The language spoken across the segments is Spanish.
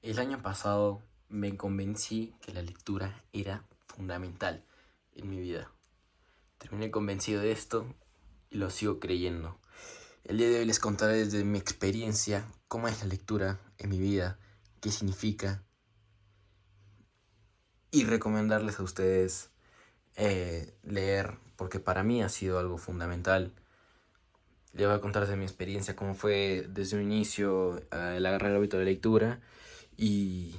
El año pasado me convencí que la lectura era fundamental en mi vida. Terminé convencido de esto y lo sigo creyendo. El día de hoy les contaré desde mi experiencia cómo es la lectura en mi vida, qué significa y recomendarles a ustedes leer porque para mí ha sido algo fundamental. Les voy a contar desde mi experiencia cómo fue desde un inicio el agarrar el hábito de lectura y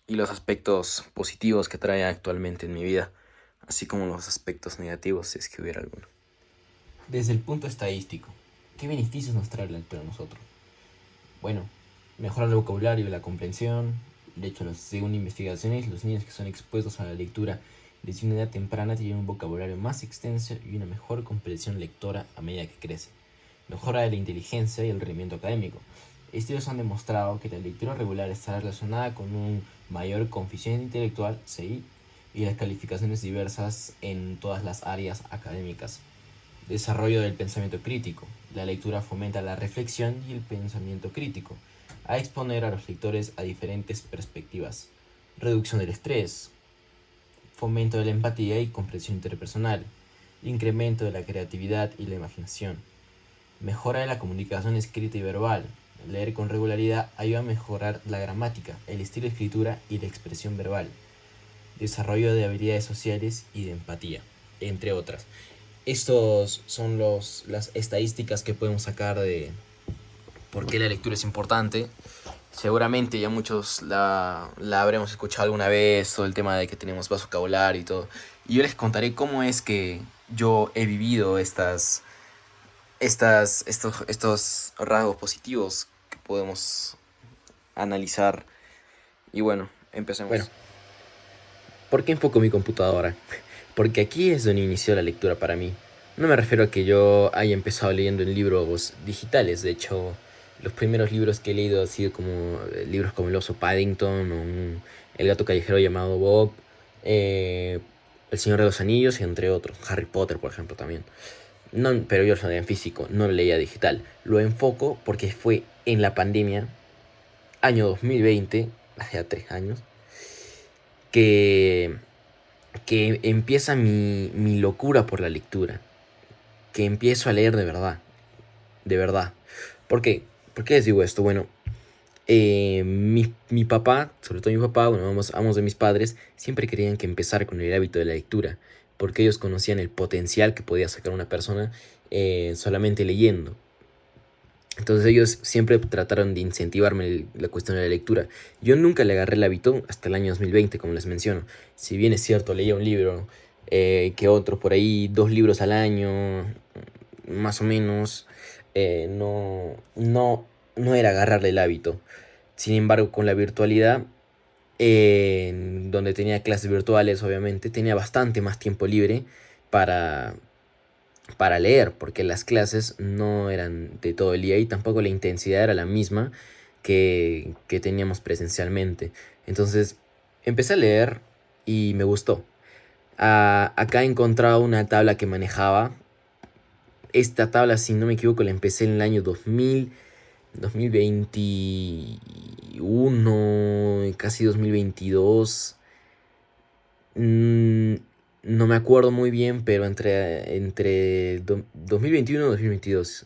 y los aspectos positivos que trae actualmente en mi vida, así como los aspectos negativos, si es que hubiera alguno. Desde el punto estadístico, ¿qué beneficios nos trae la lectura a nosotros? Bueno, mejora el vocabulario y la comprensión. De hecho, según investigaciones, los niños que son expuestos a la lectura desde una edad temprana tienen un vocabulario más extenso y una mejor comprensión lectora a medida que crecen. Mejora de la inteligencia y el rendimiento académico. Estudios han demostrado que la lectura regular está relacionada con un mayor coeficiente intelectual, CI, y las calificaciones diversas en todas las áreas académicas. Desarrollo del pensamiento crítico. La lectura fomenta la reflexión y el pensamiento crítico, a exponer a los lectores a diferentes perspectivas. Reducción del estrés. Fomento de la empatía y comprensión interpersonal. Incremento de la creatividad y la imaginación. Mejora de la comunicación escrita y verbal. Leer con regularidad ayuda a mejorar la gramática, el estilo de escritura y la expresión verbal. Desarrollo de habilidades sociales y de empatía, entre otras. Estos son las estadísticas que podemos sacar de por qué la lectura es importante. Seguramente ya muchos la habremos escuchado alguna vez, todo el tema de que tenemos más vocabulario y todo. Y yo les contaré cómo es que yo he vivido estos rasgos positivos que podemos analizar. Y bueno, empecemos. Bueno, ¿por qué enfoco mi computadora? Porque aquí es donde inició la lectura para mí. No me refiero a que yo haya empezado leyendo en libros digitales. De hecho, los primeros libros que he leído han sido como libros como El oso Paddington o El gato callejero llamado Bob, El Señor de los Anillos y entre otros. Harry Potter, por ejemplo, también. No, pero yo lo leía en físico, no lo leía digital. Lo enfoco porque fue en la pandemia, año 2020, hace ya 3 años, que, que empieza mi locura por la lectura. Que empiezo a leer de verdad. De verdad. ¿Por qué? ¿Por qué les digo esto? Bueno, mi papá, sobre todo mi papá, bueno, ambos de mis padres, siempre querían que empezara con el hábito de la lectura, porque ellos conocían el potencial que podía sacar una persona solamente leyendo. Entonces ellos siempre trataron de incentivarme la cuestión de la lectura. Yo nunca le agarré el hábito hasta el año 2020, como les menciono. Si bien es cierto, leía un libro que otro, por ahí 2 libros al año, más o menos, no era agarrarle el hábito. Sin embargo, con la virtualidad, donde tenía clases virtuales, obviamente, tenía bastante más tiempo libre para, para leer, porque las clases no eran de todo el día y tampoco la intensidad era la misma que teníamos presencialmente. Entonces, empecé a leer y me gustó. Acá he encontrado una tabla que manejaba. Esta tabla, si no me equivoco, la empecé en el año 2021, casi 2022. No me acuerdo muy bien, pero entre 2021 y 2022.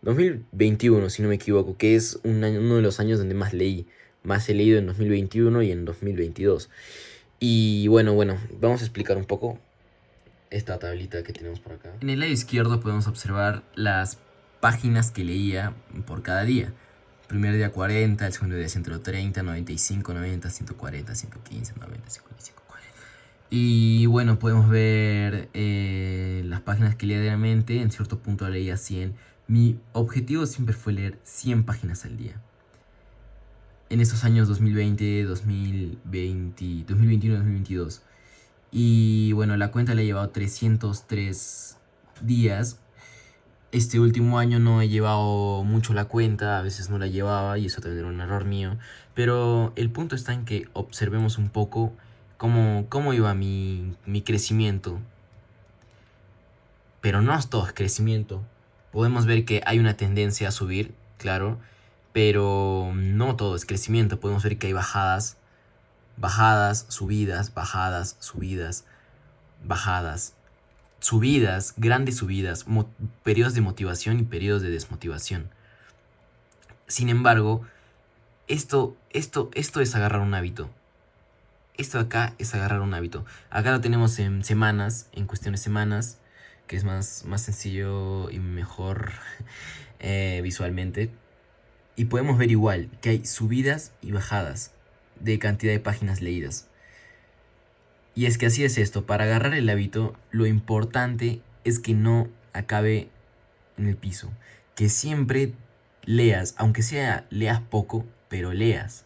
2021, si no me equivoco, que es uno de los años donde más leí. Más he leído en 2021 y en 2022. Y bueno, vamos a explicar un poco esta tablita que tenemos por acá. En el lado izquierdo podemos observar las páginas que leía por cada día. El primer día 40, el segundo día 130, 95, 90, 140, 115, 90, 55, 40. Y bueno, podemos ver las páginas que leía diariamente. En cierto punto leía 100. Mi objetivo siempre fue leer 100 páginas al día. En estos años 2020, 2020, 2021, 2022. Y bueno, la cuenta le he llevado 303 días. Este último año no he llevado mucho la cuenta, a veces no la llevaba y eso también era un error mío. Pero el punto está en que observemos un poco cómo iba mi crecimiento. Pero no es todo crecimiento. Podemos ver que hay una tendencia a subir, claro, pero no todo es crecimiento. Podemos ver que hay bajadas, bajadas, subidas, bajadas, subidas, bajadas, subidas, grandes subidas, periodos de motivación y periodos de desmotivación. Sin embargo, esto es agarrar un hábito. Esto de acá es agarrar un hábito. Acá lo tenemos en semanas, en cuestión de semanas, que es más sencillo y mejor visualmente. Y podemos ver igual que hay subidas y bajadas de cantidad de páginas leídas. Y es que así es esto, para agarrar el hábito, lo importante es que no acabe en el piso. Que siempre leas, aunque sea leas poco, pero leas.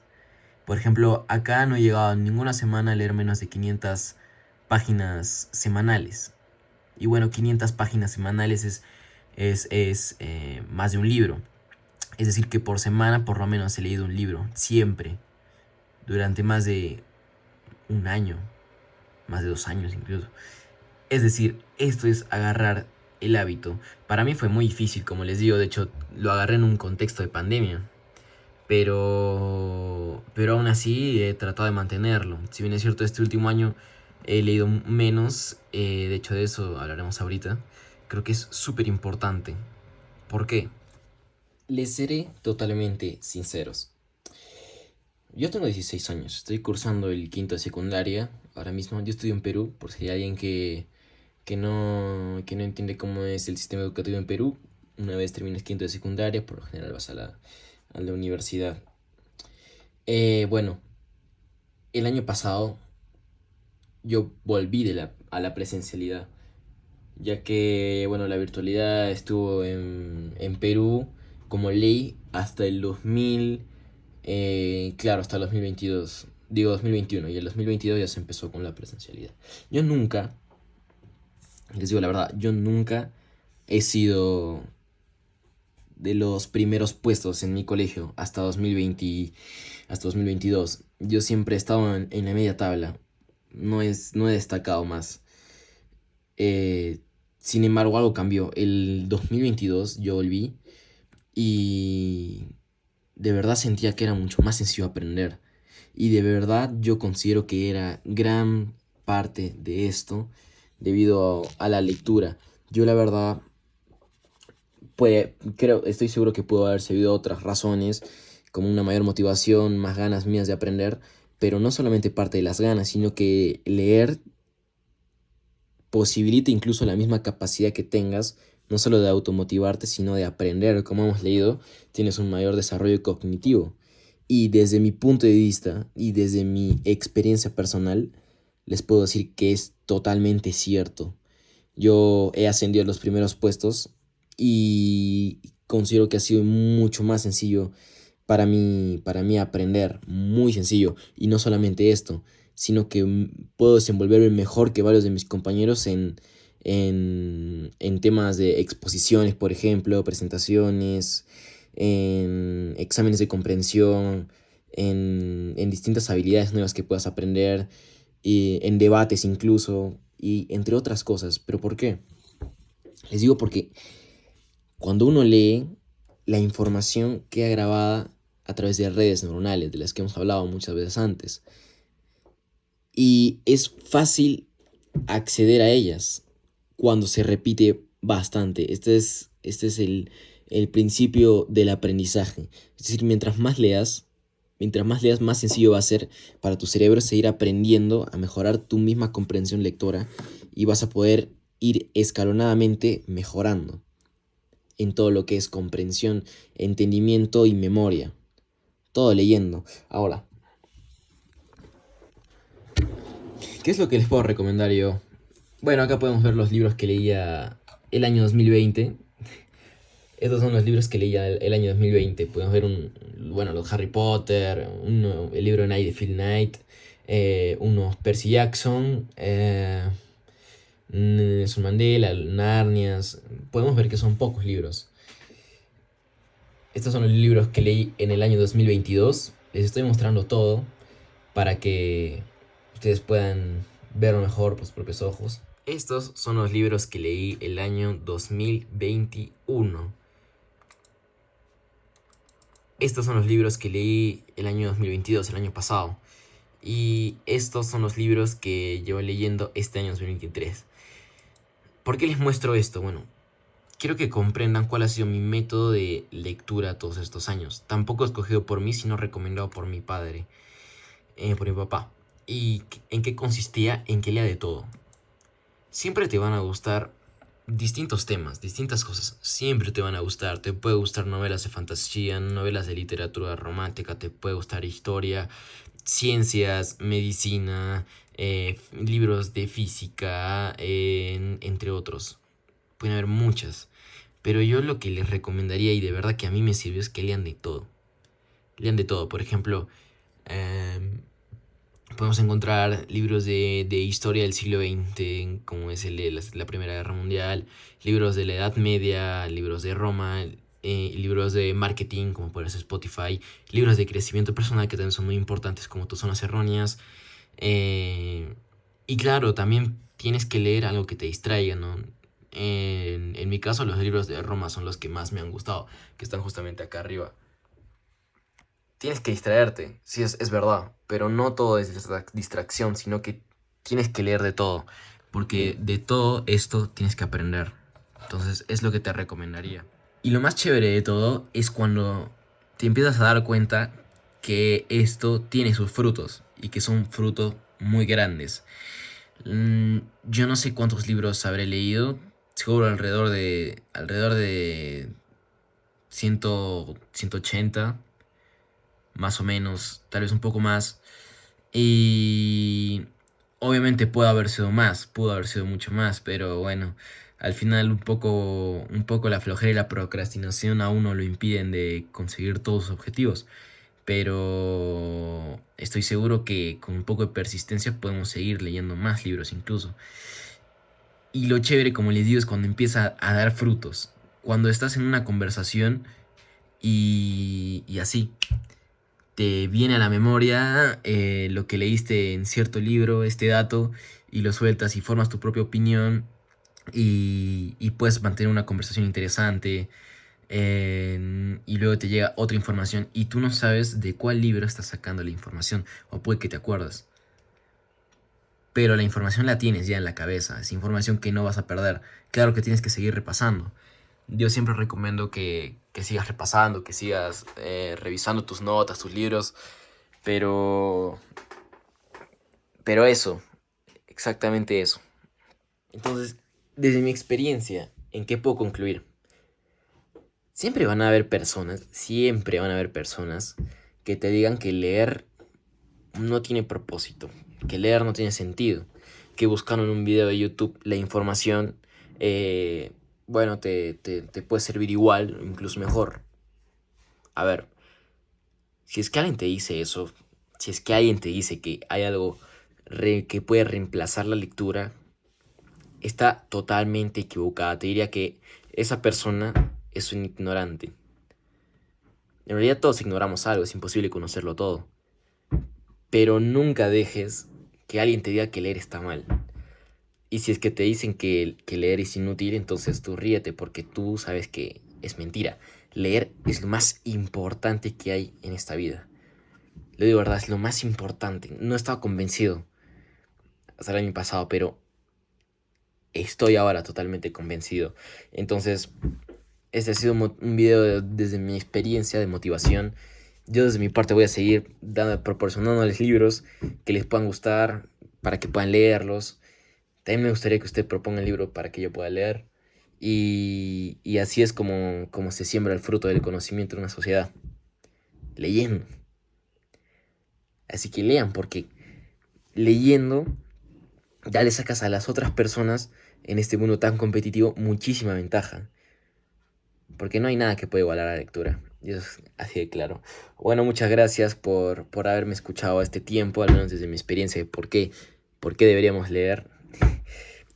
Por ejemplo, acá no he llegado en ninguna semana a leer menos de 500 páginas semanales. Y bueno, 500 páginas semanales es más de un libro. Es decir, que por semana por lo menos he leído un libro, siempre, durante más de un año, más de 2 años incluso. Es decir, esto es agarrar el hábito. Para mí fue muy difícil, como les digo, de hecho lo agarré en un contexto de pandemia. Pero aún así he tratado de mantenerlo. Si bien es cierto, este último año he leído menos, de hecho de eso hablaremos ahorita. Creo que es súper importante. ¿Por qué? Les seré totalmente sinceros. Yo tengo 16 años, estoy cursando el quinto de secundaria. Ahora mismo yo estudio en Perú, por si hay alguien que no entiende cómo es el sistema educativo en Perú. Una vez terminas quinto de secundaria, por lo general vas a la universidad. Bueno, el año pasado yo volví a la presencialidad, ya que, bueno, la virtualidad estuvo en Perú como ley hasta el 2000, claro, hasta el 2022, digo 2021, y el 2022 ya se empezó con la presencialidad. Yo nunca, les digo la verdad, yo nunca he sido de los primeros puestos en mi colegio hasta 2020, hasta 2022. Yo siempre he estado en la media tabla, no he destacado más. Sin embargo, algo cambió. El 2022 yo volví y de verdad sentía que era mucho más sencillo aprender. Y de verdad yo considero que era gran parte de esto debido a la lectura. Yo la verdad, pues, estoy seguro que pudo haber servido otras razones, como una mayor motivación, más ganas mías de aprender, pero no solamente parte de las ganas, sino que leer posibilita incluso la misma capacidad que tengas, no solo de automotivarte, sino de aprender. Como hemos leído, tienes un mayor desarrollo cognitivo. Y desde mi punto de vista y desde mi experiencia personal, les puedo decir que es totalmente cierto. Yo he ascendido a los primeros puestos y considero que ha sido mucho más sencillo para mí aprender, muy sencillo. Y no solamente esto, sino que puedo desenvolverme mejor que varios de mis compañeros en temas de exposiciones, por ejemplo, presentaciones, en exámenes de comprensión, en distintas habilidades nuevas que puedas aprender, y en debates incluso, y entre otras cosas. ¿Pero por qué? Les digo porque cuando uno lee, la información queda grabada a través de redes neuronales, de las que hemos hablado muchas veces antes. Y es fácil acceder a ellas cuando se repite bastante. Este es el principio del aprendizaje. Es decir, mientras más leas, más sencillo va a ser para tu cerebro seguir aprendiendo a mejorar tu misma comprensión lectora y vas a poder ir escalonadamente mejorando en todo lo que es comprensión, entendimiento y memoria. Todo leyendo. Ahora, ¿qué es lo que les puedo recomendar yo? Bueno, acá podemos ver los libros que leía el año 2020. Estos son los libros que leía el año 2020. Podemos ver los Harry Potter, el libro Night de Phil Knight, unos Percy Jackson, Nelson Mandela, Narnias. Podemos ver que son pocos libros. Estos son los libros que leí en el año 2022. Les estoy mostrando todo para que ustedes puedan verlo mejor por sus propios ojos. Estos son los libros que leí el año 2021. estos son los libros que leí el año 2022, el año pasado. Y estos son los libros que llevo leyendo este año 2023. ¿Por qué les muestro esto? Bueno, quiero que comprendan cuál ha sido mi método de lectura todos estos años. Tampoco escogido por mí, sino recomendado por mi padre, por mi papá. ¿Y en qué consistía? En que lea de todo. Siempre te van a gustar distintos temas, distintas cosas. Siempre te van a gustar. Te puede gustar novelas de fantasía, novelas de literatura romántica, te puede gustar historia, ciencias, medicina, libros de física, entre otros. Pueden haber muchas. Pero yo lo que les recomendaría, y de verdad que a mí me sirvió, es que lean de todo. Lean de todo. Por ejemplo, podemos encontrar libros de historia del siglo XX, como es el de la Primera Guerra Mundial, libros de la Edad Media, libros de Roma, libros de marketing, como puede ser Spotify, libros de crecimiento personal que también son muy importantes, como Tus Zonas Erróneas. Y claro, también tienes que leer algo que te distraiga, ¿no? En mi caso, los libros de Roma son los que más me han gustado, que están justamente acá arriba. Tienes que distraerte, sí, es verdad, pero no todo es distracción, sino que tienes que leer de todo, porque de todo esto tienes que aprender. Entonces es lo que te recomendaría. Y lo más chévere de todo es cuando te empiezas a dar cuenta que esto tiene sus frutos y que son frutos muy grandes. Yo no sé cuántos libros habré leído, seguro alrededor de 100, 180 más o menos, tal vez un poco más. Y obviamente pudo haber sido mucho más, pero bueno, al final un poco la flojera y la procrastinación a uno lo impiden de conseguir todos sus objetivos. Pero estoy seguro que con un poco de persistencia podemos seguir leyendo más libros incluso. Y lo chévere, como les digo, es cuando empieza a dar frutos. Cuando estás en una conversación y así te viene a la memoria lo que leíste en cierto libro, este dato, y lo sueltas y formas tu propia opinión y puedes mantener una conversación interesante, y luego te llega otra información y tú no sabes de cuál libro estás sacando la información, o puede que te acuerdas, pero la información la tienes ya en la cabeza, es información que no vas a perder. Claro que tienes que seguir repasando. Yo siempre recomiendo que sigas repasando, que sigas revisando tus notas, tus libros, pero, pero eso, exactamente eso. Entonces, desde mi experiencia, ¿en qué puedo concluir? Siempre van a haber personas que te digan que leer no tiene propósito, que leer no tiene sentido, que buscando en un video de YouTube la información, bueno, te puede servir igual, incluso mejor. A ver, si es que alguien te dice eso, si es que alguien te dice que hay algo que puede reemplazar la lectura, está totalmente equivocada. Te diría que esa persona es un ignorante. En realidad todos ignoramos algo, es imposible conocerlo todo. Pero nunca dejes que alguien te diga que leer está mal. Y si es que te dicen que leer es inútil, entonces tú ríete porque tú sabes que es mentira. Leer es lo más importante que hay en esta vida. Lo digo verdad, es lo más importante. No estaba convencido hasta el año pasado, pero estoy ahora totalmente convencido. Entonces, este ha sido un video desde mi experiencia de motivación. Yo desde mi parte voy a seguir proporcionándoles libros que les puedan gustar, para que puedan leerlos. También me gustaría que usted proponga el libro para que yo pueda leer. Y así es como se siembra el fruto del conocimiento en una sociedad. Leyendo. Así que lean, porque leyendo ya le sacas a las otras personas en este mundo tan competitivo muchísima ventaja. Porque no hay nada que pueda igualar a la lectura. Y eso es así de claro. Bueno, muchas gracias por haberme escuchado este tiempo, al menos desde mi experiencia de por qué deberíamos leer.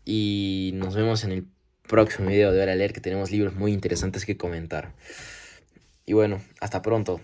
Y nos vemos en el próximo video de Hora a Leer, que tenemos libros muy interesantes que comentar. Y bueno, hasta pronto.